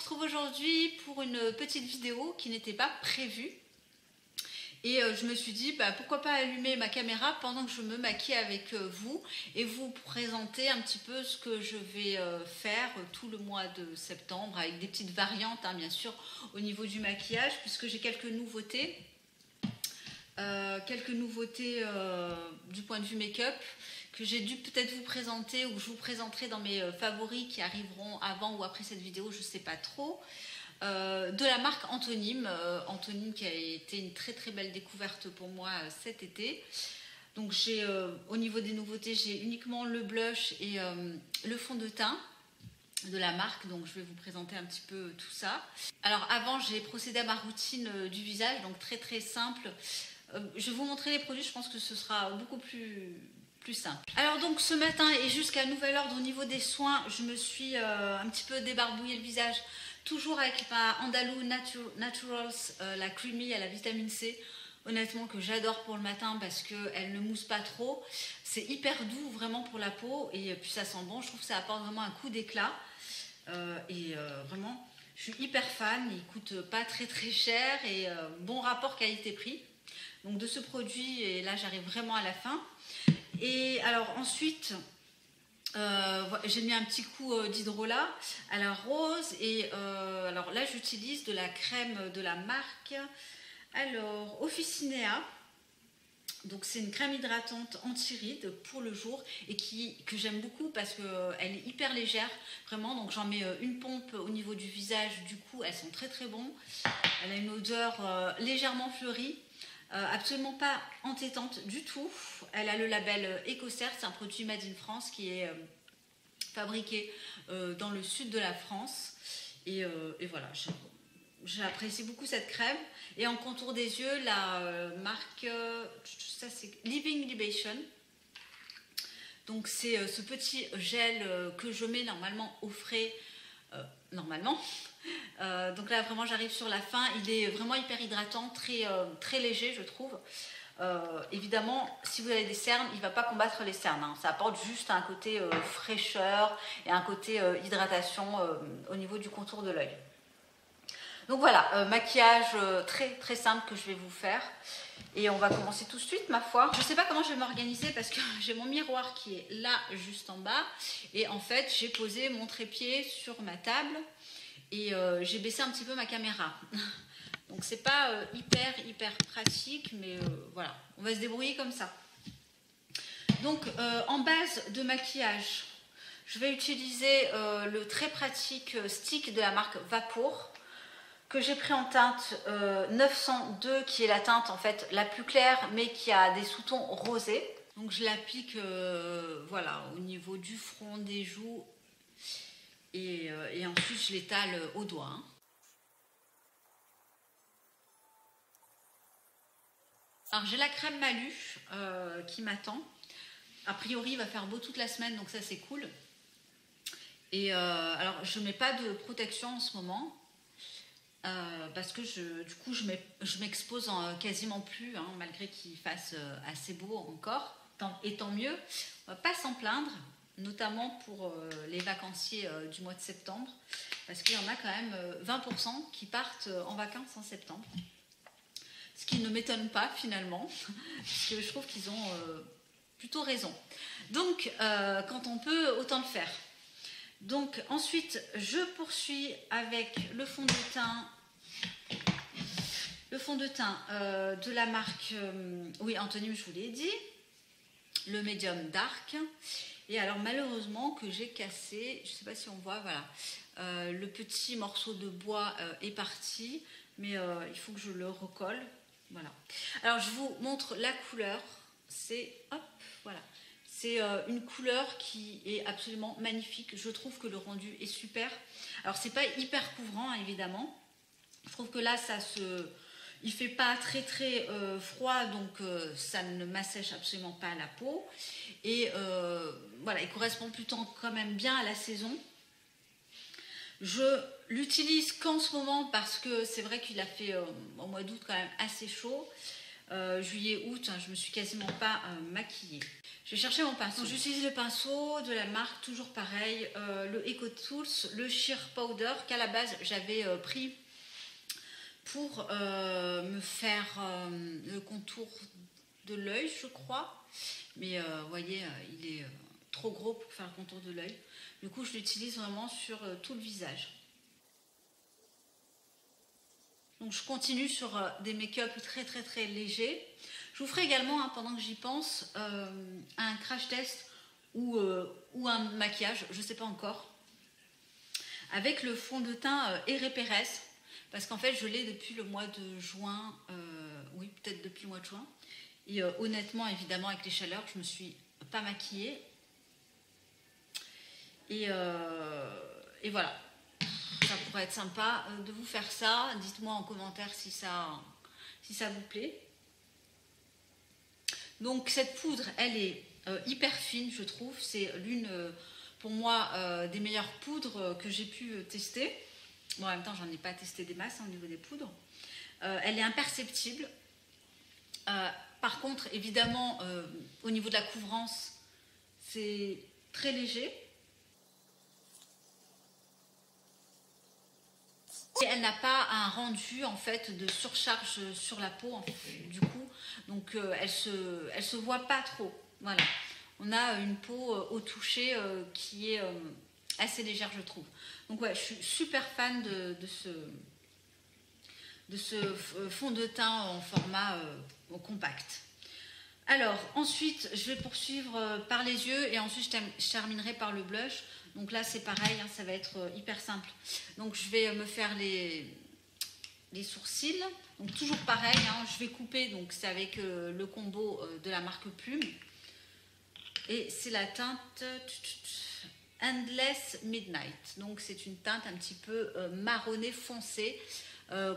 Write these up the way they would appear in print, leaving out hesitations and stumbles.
retrouve aujourd'hui pour une petite vidéo qui n'était pas prévue. Et je me suis dit, pourquoi pas allumer ma caméra pendant que je me maquille avec vous et vous présenter un petit peu ce que je vais faire tout le mois de septembre avec des petites variantes, hein, bien sûr, au niveau du maquillage, puisque j'ai quelques nouveautés. Du point de vue make-up que j'ai dû peut-être vous présenter ou que je vous présenterai dans mes favoris qui arriveront avant ou après cette vidéo, je ne sais pas trop. De la marque Anthonyme, Anthonyme qui a été une très très belle découverte pour moi cet été. Donc j'ai au niveau des nouveautés, j'ai uniquement le blush et le fond de teint de la marque, donc je vais vous présenter un petit peu tout ça. Alors avant, j'ai procédé à ma routine du visage, donc très très simple. Je vais vous montrer les produits, je pense que ce sera beaucoup plus simple. Alors donc ce matin et jusqu'à nouvel ordre au niveau des soins, je me suis un petit peu débarbouillé le visage, toujours avec ma Andalou Naturals, la Creamy à la vitamine C. Honnêtement que j'adore pour le matin parce qu'elle ne mousse pas trop. C'est hyper doux vraiment pour la peau et puis ça sent bon. Je trouve que ça apporte vraiment un coup d'éclat. Vraiment, je suis hyper fan. Il coûte pas très très cher et bon rapport qualité-prix. Donc de ce produit, et là j'arrive vraiment à la fin. Et alors ensuite, j'ai mis un petit coup d'hydrolat à la rose. Et alors là j'utilise de la crème de la marque... Alors, Officinea, donc c'est une crème hydratante anti-rides pour le jour et que j'aime beaucoup parce qu'elle est hyper légère, vraiment. Donc j'en mets une pompe au niveau du visage, du coup elles sont très très bonnes. Elle a une odeur légèrement fleurie, absolument pas entêtante du tout. Elle a le label EcoCert, c'est un produit made in France qui est fabriqué dans le sud de la France. Et voilà, j'apprécie beaucoup cette crème. Et en contour des yeux, la marque, ça c'est Living Libation. Donc c'est ce petit gel que je mets normalement au frais, normalement. Donc là vraiment j'arrive sur la fin, il est vraiment hyper hydratant, très léger je trouve. Évidemment, si vous avez des cernes, il ne va pas combattre les cernes, hein. Ça apporte juste un côté fraîcheur et un côté hydratation au niveau du contour de l'œil. Donc voilà, maquillage très très simple que je vais vous faire. Et on va commencer tout de suite, ma foi. Je ne sais pas comment je vais m'organiser parce que j'ai mon miroir qui est là, juste en bas. Et en fait, j'ai posé mon trépied sur ma table et j'ai baissé un petit peu ma caméra. Donc c'est pas hyper pratique, mais voilà, on va se débrouiller comme ça. Donc en base de maquillage, je vais utiliser le très pratique stick de la marque Vapour, que j'ai pris en teinte 902, qui est la teinte en fait la plus claire mais qui a des sous-tons rosés. Donc je l'applique voilà, au niveau du front, des joues et ensuite je l'étale au doigt, hein. Alors j'ai la crème Malu qui m'attend. A priori il va faire beau toute la semaine, donc ça c'est cool. Et alors je ne mets pas de protection en ce moment. Parce que du coup je m'expose quasiment plus, hein, malgré qu'il fasse assez beau encore, et tant mieux. On va pas s'en plaindre, notamment pour les vacanciers du mois de septembre, parce qu'il y en a quand même 20% qui partent en vacances en septembre, ce qui ne m'étonne pas finalement, parce que je trouve qu'ils ont plutôt raison. Donc quand on peut, autant le faire. Donc ensuite je poursuis avec le fond de teint. Le fond de teint de la marque, oui, Anthonyme, je vous l'ai dit, le Medium Dark. Et alors malheureusement que j'ai cassé, je ne sais pas si on voit, voilà, le petit morceau de bois est parti, mais il faut que je le recolle. Voilà. Alors je vous montre la couleur, c'est, hop, voilà. C'est une couleur qui est absolument magnifique. Je trouve que le rendu est super. Alors c'est pas hyper couvrant, hein, évidemment. Je trouve que là il fait pas très froid, donc ça ne m'assèche absolument pas la peau. Et voilà, il correspond plutôt quand même bien à la saison. Je l'utilise qu'en ce moment parce que c'est vrai qu'il a fait au mois d'août quand même assez chaud. juillet, août, hein, je me suis quasiment pas maquillée. Je vais chercher mon pinceau. J'utilise le pinceau de la marque, toujours pareil, le Eco Tools, le Sheer Powder, qu'à la base j'avais pris pour me faire le contour de l'œil, je crois. Mais vous voyez, il est trop gros pour faire le contour de l'œil. Du coup, je l'utilise vraiment sur tout le visage. Donc, je continue sur des make-up très légers. Je vous ferai également, hein, pendant que j'y pense, un crash test ou un maquillage, je ne sais pas encore, avec le fond de teint Herré Pérez. Parce qu'en fait, je l'ai depuis le mois de juin, oui, peut-être depuis le mois de juin. Et honnêtement, évidemment, avec les chaleurs, je ne me suis pas maquillée. Et voilà, ça pourrait être sympa de vous faire ça. Dites-moi en commentaire si ça vous plaît. Donc cette poudre, elle est hyper fine, je trouve. C'est l'une, pour moi, des meilleures poudres que j'ai pu tester. Bon, en même temps, j'en ai pas testé des masses, hein, au niveau des poudres. Elle est imperceptible. Par contre, évidemment, au niveau de la couvrance, c'est très léger. Et elle n'a pas un rendu en fait de surcharge sur la peau, en fait, du coup. Donc elle se voit pas trop. Voilà. On a une peau au toucher qui est assez légère, je trouve. Donc ouais, je suis super fan de ce fond de teint en format compact. Alors ensuite, je vais poursuivre par les yeux et ensuite je terminerai par le blush. Donc là c'est pareil, hein, ça va être hyper simple. Donc je vais me faire les sourcils. Donc toujours pareil, hein, je vais couper, donc c'est avec le combo de la marque Plume. Et c'est la teinte Endless Midnight. Donc c'est une teinte un petit peu marronnée foncée.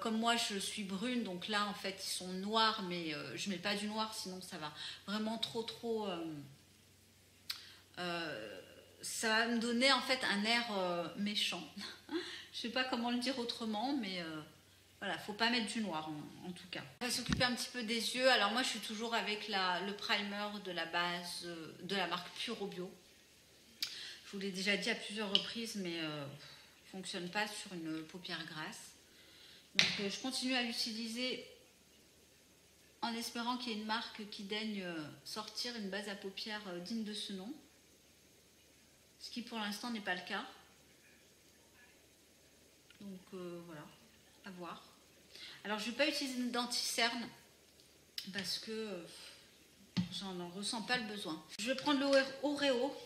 Comme moi je suis brune, donc là en fait ils sont noirs, mais je mets pas du noir, sinon ça va vraiment trop ça va me donner en fait un air méchant. Je sais pas comment le dire autrement, mais voilà, faut pas mettre du noir en tout cas. On va s'occuper un petit peu des yeux. Alors moi je suis toujours avec le primer de la base de la marque Puro Bio. Je vous l'ai déjà dit à plusieurs reprises, mais il ne fonctionne pas sur une paupière grasse. Donc je continue à l'utiliser en espérant qu'il y ait une marque qui daigne sortir une base à paupières digne de ce nom. Ce qui pour l'instant n'est pas le cas. Donc voilà, à voir. Alors je ne vais pas utiliser une d'anti-cerne parce que j'en ressens pas le besoin. Je vais prendre le Oreo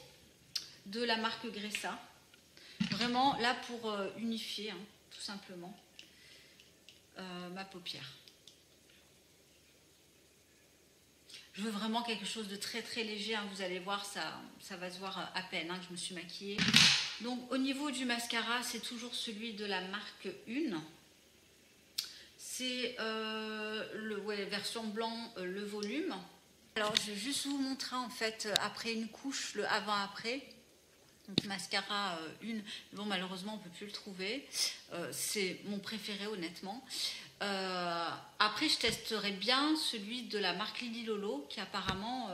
de la marque Gressa. Vraiment là pour unifier, hein, tout simplement. Ma paupière. Je veux vraiment quelque chose de très léger, hein. Vous allez voir, ça va se voir à peine, hein, que je me suis maquillée. Donc au niveau du mascara, c'est toujours celui de la marque Une. C'est version blanc, le volume. Alors je vais juste vous montrer en fait après une couche, le avant-après. Donc mascara Une, bon malheureusement on ne peut plus le trouver, c'est mon préféré honnêtement. Après je testerai bien celui de la marque Lily Lolo qui apparemment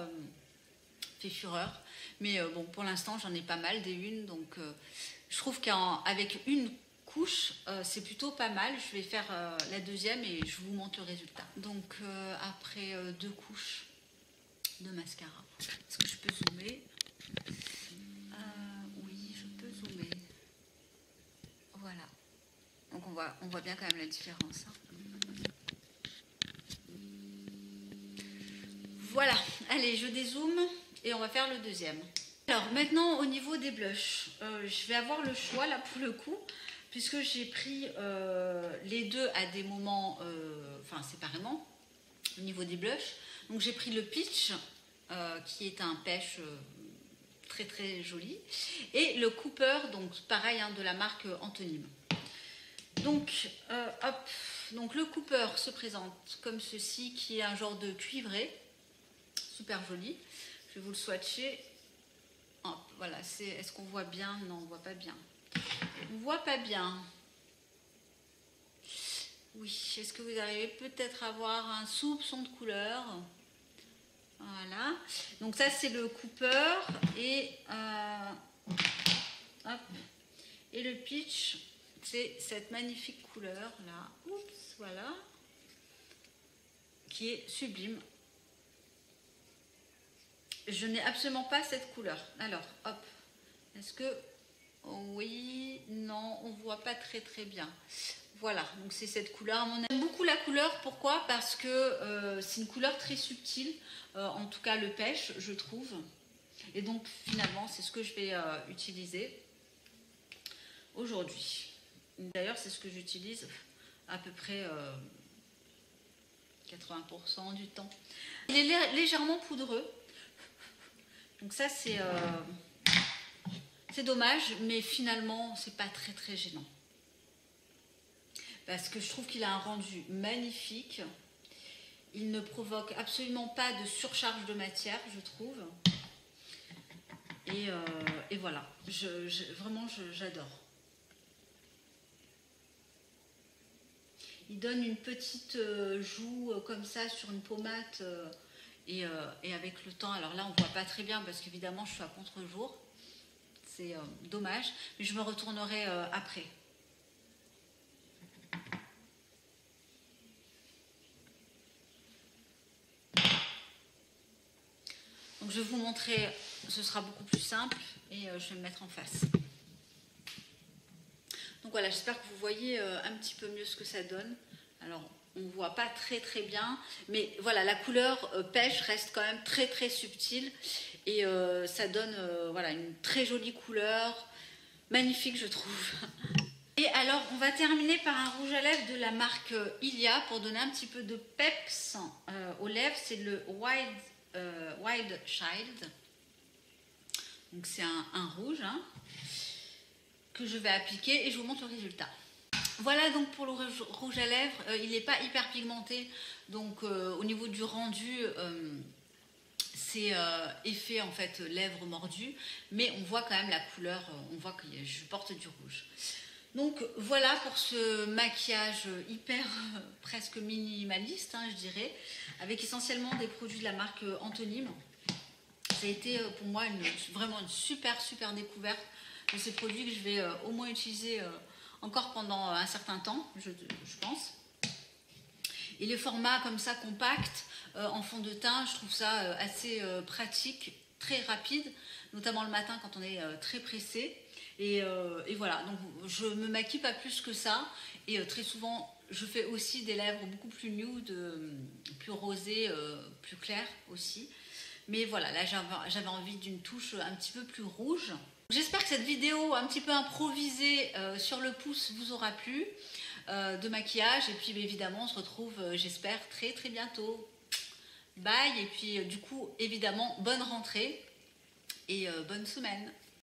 fait fureur, mais bon pour l'instant j'en ai pas mal des Une, donc je trouve qu'avec une couche c'est plutôt pas mal. Je vais faire la deuxième et je vous montre le résultat. Donc après 2 couches de mascara, est-ce que je peux zoomer? Voilà, donc on voit bien quand même la différence. Voilà, allez, je dézoome et on va faire le deuxième. Alors maintenant au niveau des blushs, je vais avoir le choix là pour le coup, puisque j'ai pris les deux à des moments, enfin séparément, au niveau des blushs. Donc j'ai pris le Peach, qui est un pêche très joli, et le Cooper, donc pareil, hein, de la marque Anthonyme. Donc hop, donc le Cooper se présente comme ceci, qui est un genre de cuivré, super joli. Je vais vous le swatcher. Hop, voilà, est-ce qu'on voit bien? Non, on voit pas bien. On voit pas bien. Oui, est-ce que vous arrivez peut-être à avoir un soupçon de couleur? Voilà. Donc ça, c'est le Cooper. Et, hop. Et le Peach, c'est cette magnifique couleur là. Oups, voilà. Qui est sublime. Je n'ai absolument pas cette couleur. Alors, hop. Est-ce que... Oh, oui, non, on ne voit pas très très bien. Voilà, donc c'est cette couleur. On aime beaucoup la couleur, pourquoi? Parce que c'est une couleur très subtile, en tout cas le pêche, je trouve. Et donc finalement, c'est ce que je vais utiliser aujourd'hui. D'ailleurs, c'est ce que j'utilise à peu près 80% du temps. Il est légèrement poudreux. Donc ça, c'est dommage, mais finalement, c'est pas très très gênant. Parce que je trouve qu'il a un rendu magnifique. Il ne provoque absolument pas de surcharge de matière, je trouve. Et voilà, vraiment j'adore. Il donne une petite joue comme ça sur une pommade et avec le temps, alors là on ne voit pas très bien parce qu'évidemment je suis à contre-jour. C'est dommage, mais je me retournerai après. Donc je vais vous montrer, ce sera beaucoup plus simple et je vais me mettre en face. Donc voilà, j'espère que vous voyez un petit peu mieux ce que ça donne. Alors on ne voit pas très très bien, mais voilà, la couleur pêche reste quand même très très subtile et ça donne voilà, une très jolie couleur, magnifique je trouve. Et alors on va terminer par un rouge à lèvres de la marque Ilia pour donner un petit peu de peps aux lèvres, c'est le Wild Child. Donc c'est un rouge que je vais appliquer et je vous montre le résultat. Voilà donc pour le rouge à lèvres, il n'est pas hyper pigmenté, donc au niveau du rendu, c'est effet en fait lèvres mordues, mais on voit quand même la couleur, on voit que je porte du rouge. Donc voilà pour ce maquillage hyper presque minimaliste, je dirais, avec essentiellement des produits de la marque Anthonyme. Ça a été pour moi vraiment une super découverte de ces produits que je vais au moins utiliser encore pendant un certain temps, je pense. Et les formats comme ça compact en fond de teint, je trouve ça assez pratique, très rapide, notamment le matin quand on est très pressé. Et voilà, donc je me maquille pas plus que ça. Et très souvent, je fais aussi des lèvres beaucoup plus nude, plus rosées, plus claires aussi. Mais voilà, là j'avais envie d'une touche un petit peu plus rouge. J'espère que cette vidéo un petit peu improvisée sur le pouce vous aura plu de maquillage. Et puis évidemment, on se retrouve, j'espère, très très bientôt. Bye. Et puis du coup, évidemment, bonne rentrée et bonne semaine.